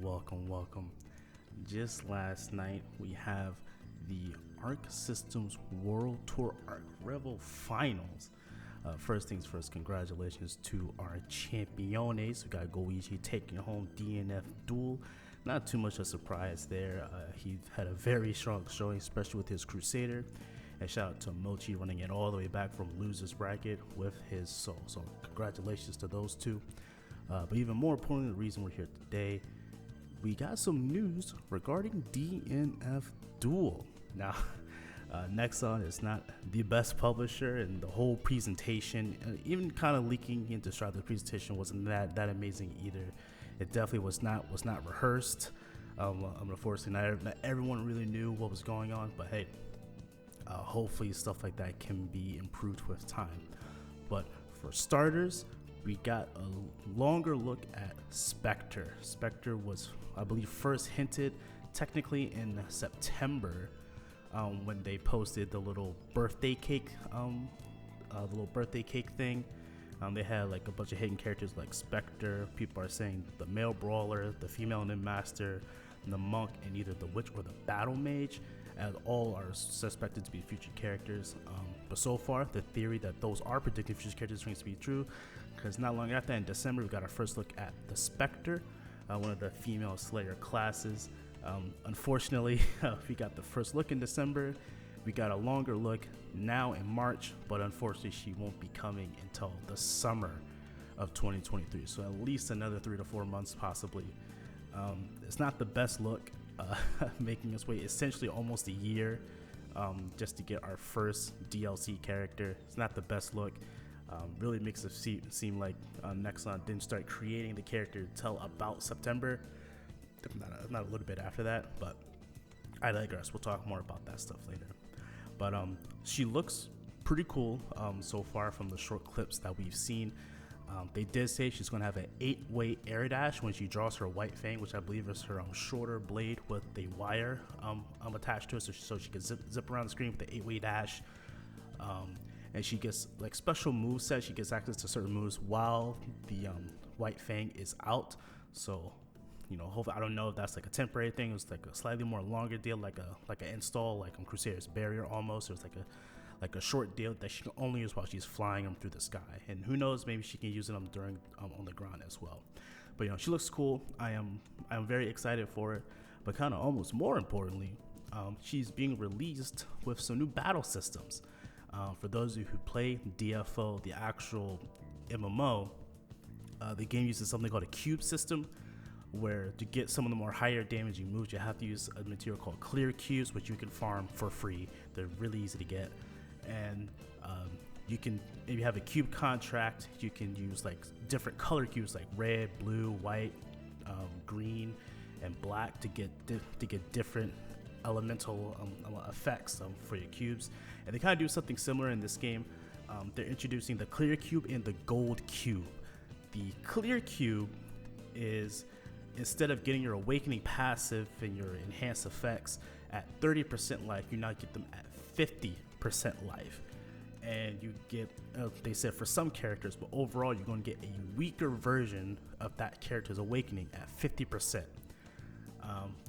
welcome. Just last night, we have the Arc Systems World Tour Arc Rebel Finals. First things first, congratulations to our champions. We got Goichi taking home DNF Duel. Not too much of a surprise there. He had a very strong showing, especially with his Crusader. And shout out to Mochi running it all the way back from loser's bracket with his soul. So congratulations to those two. But even more importantly, the reason we're here today, we got some news regarding DNF Duel. Now, Nexon is not the best publisher, and the whole presentation, even kind of leaking into Stripe, the presentation wasn't that amazing either. It definitely was not rehearsed. Unfortunately, not everyone really knew what was going on, but hey, hopefully stuff like that can be improved with time. But for starters, we got a longer look at Spectre. Spectre was, I believe, first hinted technically in September when they posted the little birthday cake, thing. They had like a bunch of hidden characters like Spectre. People are saying the male brawler, the female ninja master, the monk, and either the witch or the battle mage, as all are suspected to be future characters. But so far, the theory that those are predicted future characters rings to be true, because not long after, in December, we got our first look at the Spectre, one of the female Slayer classes. Unfortunately, we got the first look in December. We got a longer look now in March, but unfortunately, she won't be coming until the summer of 2023. So at least another 3 to 4 months, possibly. It's not the best look, making us wait essentially almost a year just to get our first DLC character. It's not the best look. Really makes it seem like Nexon didn't start creating the character until about September. Not a little bit after that, but I digress. We'll talk more about that stuff later. But she looks pretty cool so far from the short clips that we've seen. They did say she's going to have an 8-way air dash when she draws her white fang, which I believe is her shorter blade with a wire attached to it, so she can zip around the screen with the 8-way dash. And she gets like special move sets. She gets access to certain moves while the white fang is out. So, hopefully, I don't know if that's like a temporary thing. It's like a slightly more longer deal, like an install, like on Crusader's Barrier almost. There's like a short deal that she can only use while she's flying them through the sky. And who knows, maybe she can use them during on the ground as well. But she looks cool. I'm very excited for it. But kind of almost more importantly, she's being released with some new battle systems. For those of you who play DFO, the actual MMO, the game uses something called a cube system, where to get some of the more higher damaging moves, you have to use a material called clear cubes, which you can farm for free. They're really easy to get. And you can, if you have a cube contract, you can use like different color cubes like red, blue, white, green, and black to get different elemental effects for your cubes. And they kind of do something similar in this game. They're introducing the clear cube and the gold cube. The clear cube is, instead of getting your awakening passive and your enhanced effects at 30% life, you now get them at 50% life. And you get, they said for some characters, but overall you're going to get a weaker version of that character's awakening at 50%.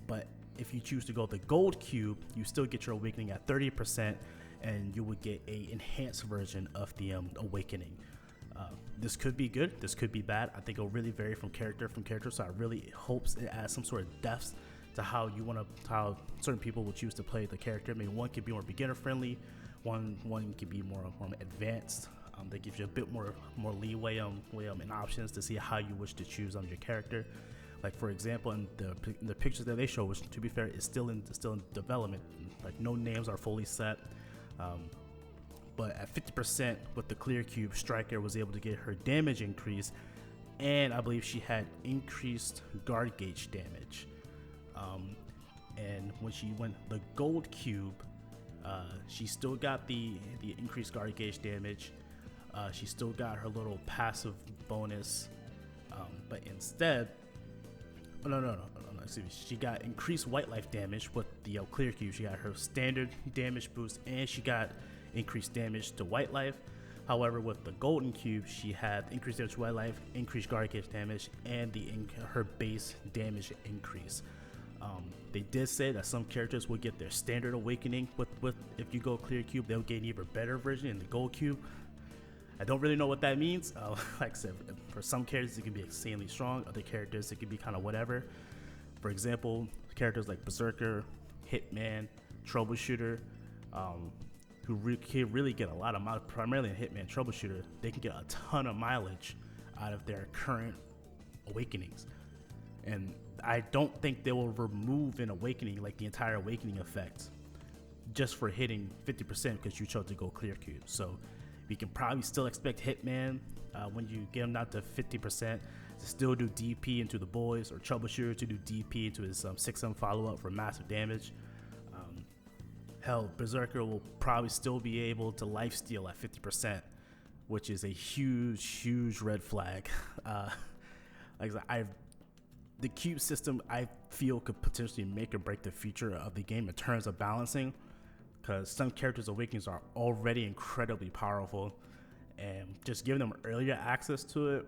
But if you choose to go the gold cube, you still get your awakening at 30%, and you would get a enhanced version of the awakening. This could be good, this could be bad. I think it'll really vary from character, so I really hope it adds some sort of depth to how certain people will choose to play the character. Maybe one could be more beginner friendly, one could be more advanced. They give you a bit more leeway and options to see how you wish to choose your character. Like for example, in the pictures that they show, which to be fair is still in development, like no names are fully set. But at 50% with the clear cube, Striker was able to get her damage increase, and I believe she had increased guard gauge damage. And when she went the gold cube, she still got the increased guard gauge damage. She still got her little passive bonus, but instead, no, excuse me, she got increased white life damage with the clear cube. She got her standard damage boost, and she got increased damage to white life. However, with the golden cube, she had increased damage to life, increased guard cage damage, and her base damage increase. They did say that some characters will get their standard awakening with if you go clear cube, they'll get an even better version in the gold cube. I don't really know what that means. Like I said, for some characters it can be insanely strong, other characters it can be kind of whatever. For example, characters like Berserker, Hitman, Troubleshooter, who can really get a lot of mileage, primarily in Hitman Troubleshooter, they can get a ton of mileage out of their current awakenings. And I don't think they will remove an awakening, like the entire awakening effect, just for hitting 50% because you chose to go clear cube. So we can probably still expect Hitman, when you get him down to 50%, to still do DP into the boys, or Troubleshooter to do DP into his 6M follow-up for massive damage. Hell, Berserker will probably still be able to lifesteal at 50%, which is a huge red flag. Like the cube system, I feel, could potentially make or break the future of the game in terms of balancing, because some characters' awakenings are already incredibly powerful, and just giving them earlier access to it,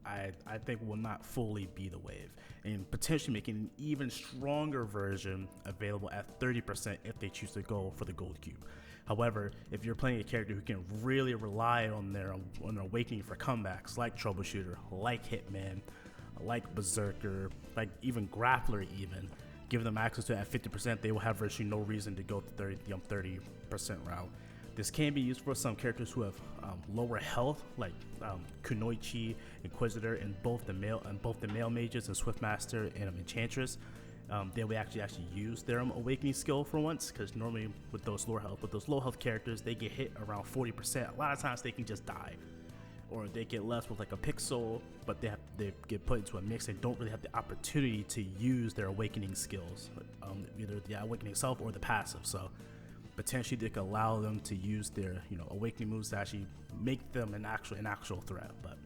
I think will not fully be the wave, and potentially making an even stronger version available at 30% if they choose to go for the gold cube. However, if you're playing a character who can really rely on their awakening for comebacks, like Troubleshooter, like Hitman, like Berserker, like even Grappler, even give them access to it at 50%, they will have virtually no reason to go the 30% route. This can be used for some characters who have lower health, like Kunoichi, Inquisitor, and both the male mages and Swiftmaster and Enchantress. They will actually use their awakening skill for once, because normally with those low health characters, they get hit around 40%. A lot of times they can just die, or they get left with like a pixel, but they get put into a mix and don't really have the opportunity to use their awakening skills, either the awakening itself or the passive. So potentially they could allow them to use their awakening moves to actually make them an actual threat. But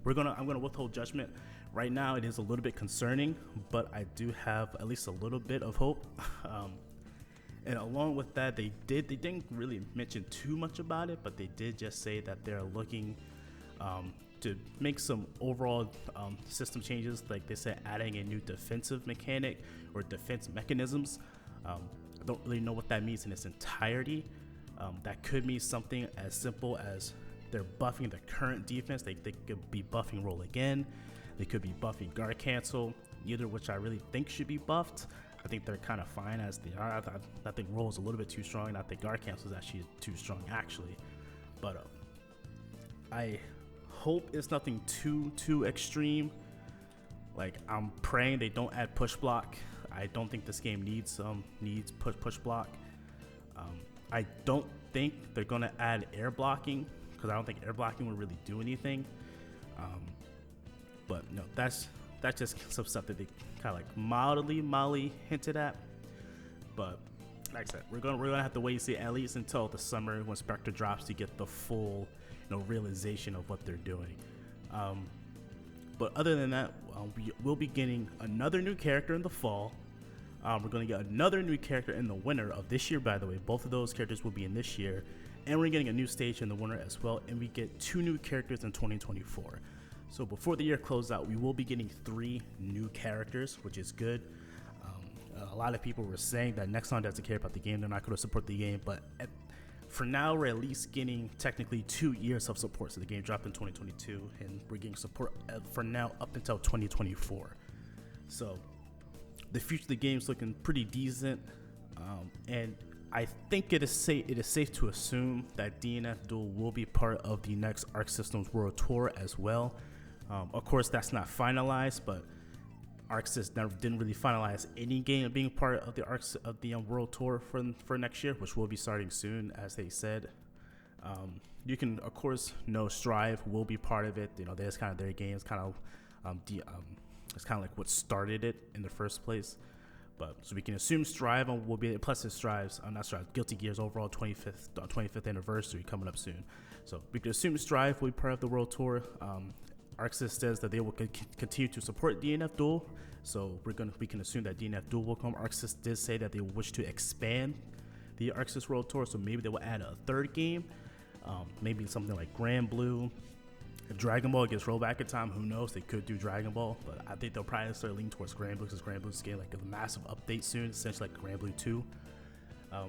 I'm gonna withhold judgment. Right now it is a little bit concerning, but I do have at least a little bit of hope. And along with that, they didn't really mention too much about it, but they did just say that they're looking to make some overall system changes. Like they said, adding a new defensive mechanic or defense mechanisms. I don't really know what that means in its entirety. That could mean something as simple as they're buffing the current defense. They could be buffing roll again. They could be buffing guard cancel, either which I really think should be buffed. I think they're kind of fine as they are. I think roll is a little bit too strong, and I think guard cancel is actually too strong, actually. But I hope it's nothing too extreme. Like, I'm praying they don't add push block. I don't think this game needs push block. I don't think they're gonna add air blocking, because I don't think air blocking would really do anything. But no, that's just some stuff that they kind of like mildly hinted at. But like I said, we're gonna have to wait and see at least until the summer when Spectre drops to get the full realization of what they're doing. But other than that, we will be getting another new character in the fall. We're going to get another new character in the winter of this year, by the way. Both of those characters will be in this year. And we're getting a new stage in the winter as well. And we get 2 new characters in 2024. So before the year closes out, we will be getting 3 new characters, which is good. A lot of people were saying that Nexon doesn't care about the game. They're not going to support the game. But for now, we're at least getting technically 2 years of support. So the game dropped in 2022. And we're getting support for now up until 2024. So the future of the game is looking pretty decent, and I think it is safe to assume that DNF Duel will be part of the next Arc Systems World Tour as well. Of course, that's not finalized, but Arc Systems didn't really finalize any game being part of the World Tour for next year, which will be starting soon, as they said. You can, of course, know Strive will be part of it. There's kind of their games, kind of it's kind of like what started it in the first place. But so we can assume Strive will be, plus it Strive's, not Strive, Guilty Gear's overall 25th anniversary coming up soon. So we can assume Strive will be part of the World Tour. ArcSys says that they will continue to support DNF Duel. So we can assume that DNF Duel will come. ArcSys did say that they wish to expand the ArcSys World Tour, so maybe they will add a 3rd game. Maybe something like Grand Blue. If Dragon Ball gets rolled back in time, who knows? They could do Dragon Ball, but I think they'll probably start leaning towards Grand Blue because Grand Blue is getting like a massive update soon, essentially like Grand Blue 2.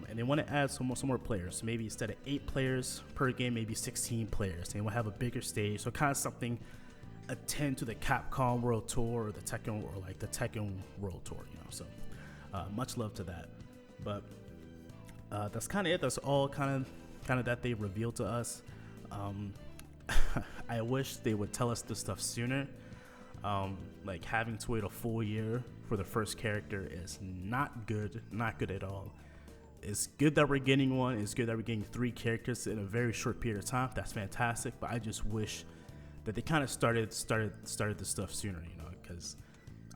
And they want to add some more players. Maybe instead of 8 players per game, maybe 16 players. They will have a bigger stage, so kind of something akin to the Capcom World Tour or the Tekken World Tour. So much love to that. But that's kind of it. That's all kind of that they revealed to us. I wish they would tell us this stuff sooner. Like having to wait a full year for the first character is not good at all. It's good that we're getting one. It's good that we're getting 3 characters in a very short period of time. That's fantastic. But I just wish that they kind of started this stuff sooner, because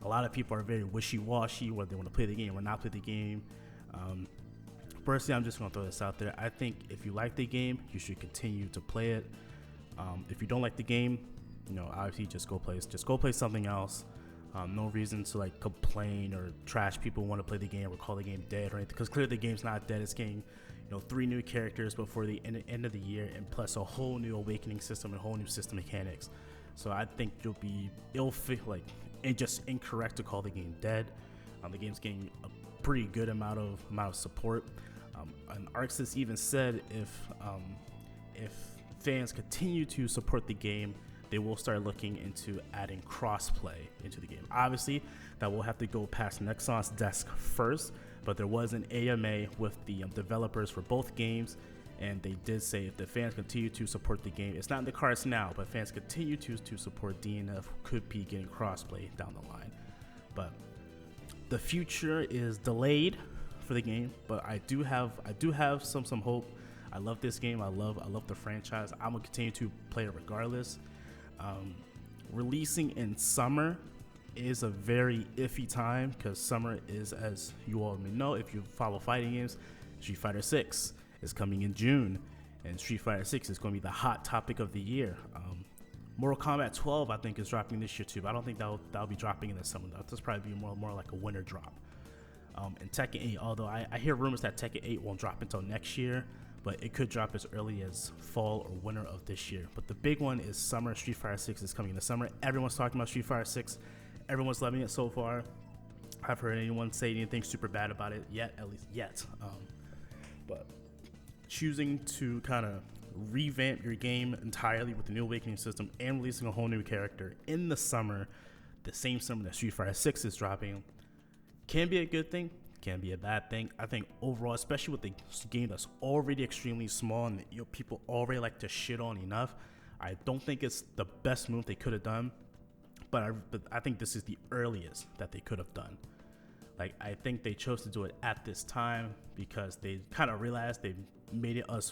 a lot of people are very wishy-washy whether they want to play the game or not play the game. Personally, I'm just going to throw this out there. I think if you like the game, you should continue to play it. If you don't like the game, obviously just go play something else. No reason to like complain or trash people who want to play the game or call the game dead or anything, because clearly the game's not dead. It's getting 3 new characters before the end of the year, and plus a whole new awakening system and whole new system mechanics. So I think it'll feel like it's just incorrect to call the game dead. The game's getting a pretty good amount of support. And Arxis even said if fans continue to support the game, they will start looking into adding crossplay into the game. Obviously, that will have to go past Nexon's desk first, but there was an AMA with the developers for both games, and they did say if the fans continue to support the game, it's not in the cards now, but fans continue to support DNF, could be getting crossplay down the line. But the future is delayed for the game, but I do have some hope. I love this game. I love the franchise. I'm gonna continue to play it regardless. Releasing in summer is a very iffy time, because summer is, as you all may know if you follow fighting games, Street Fighter 6 is coming in June, and Street Fighter 6 is going to be the hot topic of the year. Mortal Kombat 12 I think is dropping this year too, but I don't think that'll be dropping in the summer. That'll probably be more like a winter drop. And Tekken 8, although I hear rumors that Tekken 8 won't drop until next year, but it could drop as early as fall or winter of this year. But the big one is summer. Street Fighter 6 is coming in the summer. Everyone's talking about Street Fighter 6. Everyone's loving it so far. I haven't heard anyone say anything super bad about it yet, at least yet. But choosing to kind of revamp your game entirely with the new awakening system and releasing a whole new character in the summer, the same summer that Street Fighter 6 is dropping, can be a good thing, can be a bad thing. I think overall, especially with the game that's already extremely small and people already like to shit on enough, I don't think it's the best move they could have done, but I think this is the earliest that they could have done. Like, I think they chose to do it at this time because they kind of realized they made us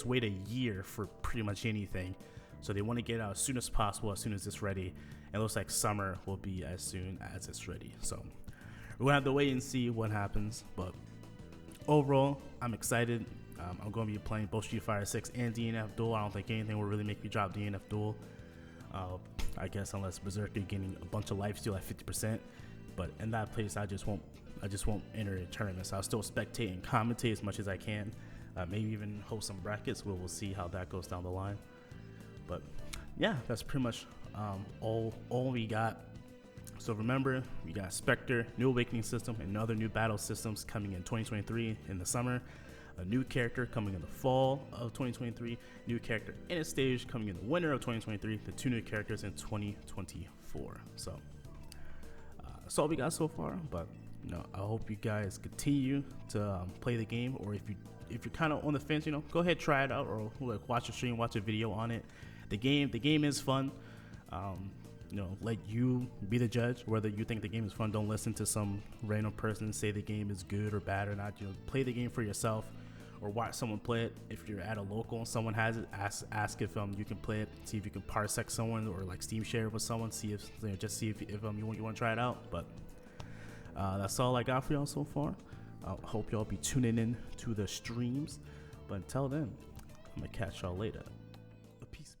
wait a year for pretty much anything, so they want to get it out as soon as possible, as soon as it's ready. And it looks like summer will be as soon as it's ready. So we're gonna have to wait and see what happens, but overall, I'm excited. I'm going to be playing both Street Fighter 6 and DNF Duel. I don't think anything will really make me drop DNF Duel. I guess unless Berserker getting a bunch of lifesteal at 50%, but in that place, I just won't enter a tournament. So I'll still spectate and commentate as much as I can. Maybe even host some brackets. We'll see how that goes down the line. But yeah, that's pretty much all we got. So remember, we got Spectre, new awakening system, and other new battle systems coming in 2023 in the summer. A new character coming in the fall of 2023. New character in a stage coming in the winter of 2023. The 2 new characters in 2024. So that's all we got so far. But I hope you guys continue to play the game, or if you're kind of on the fence, go ahead, try it out, or like watch a stream, watch a video on it. The game is fun. Let you be the judge whether you think the game is fun. Don't listen to some random person say the game is good or bad or not. Play the game for yourself, or watch someone play it. If you're at a local and someone has it, ask if you can play it. See if you can parsec someone, or like Steam share it with someone. See if you want to try it out. But that's all I got for y'all so far. I hope y'all be tuning in to the streams. But until then, I'm gonna catch y'all later. Peace.